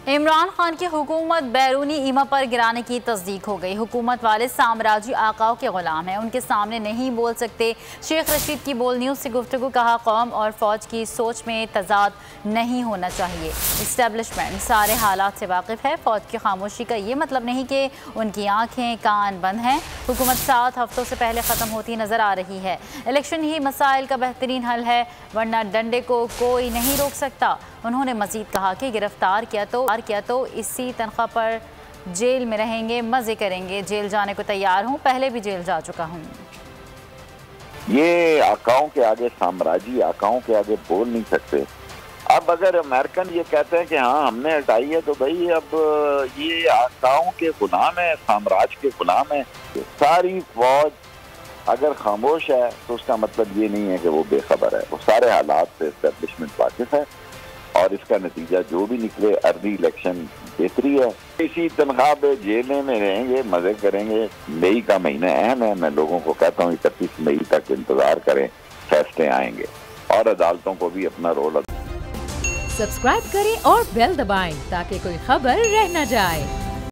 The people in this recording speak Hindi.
इमरान खान की हुकूमत बैरूनी ईमा पर गिराने की तस्दीक हो गई। हुकूमत वाले साम्राज्य आकाओं के गुलाम हैं, उनके सामने नहीं बोल सकते। शेख रशीद की बोल न्यूज़ से गुफ्तगू कहा, कौम और फौज की सोच में तजाद नहीं होना चाहिए। इस्टेब्लिशमेंट सारे हालात से वाकिफ़ है। फौज की खामोशी का ये मतलब नहीं कि उनकी आंखें कान बंद हैं। हुकूमत 7 हफ्तों से पहले ख़त्म होती नज़र आ रही है। इलेक्शन ही मसाइल का बेहतरीन हल है, वरना डंडे को कोई नहीं रोक सकता। उन्होंने मजीद कहा कि गिरफ्तार किया तो इसी तनख्वाह पर जेल में रहेंगे, मज़े करेंगे। जेल जाने को तैयार हूँ, पहले भी जेल जा चुका हूँ। ये आकाओं के आगे, साम्राज्य आकाओं के आगे बोल नहीं सकते। अब अगर अमेरिकन ये कहते हैं कि हाँ हमने हटाई है, तो भाई अब ये आकाओं के गुलाम है, साम्राज्य के गुलाम है। सारी फौज अगर खामोश है तो उसका मतलब ये नहीं है कि वो बेखबर है। वो सारे हालात से एस्टेब्लिशमेंट वाकिफ है और इसका नतीजा जो भी निकले, अर्ली इलेक्शन बेहतरी है। इसी तनख्वाह पे जेलें में रहेंगे, मजे करेंगे। मई का महीना अहम है। मैं लोगों को कहता हूँ 31 मई तक इंतजार करें, फैसले आएंगे और अदालतों को भी अपना रोल। सब्सक्राइब करें और बेल दबाएं ताकि कोई खबर रह न जाए।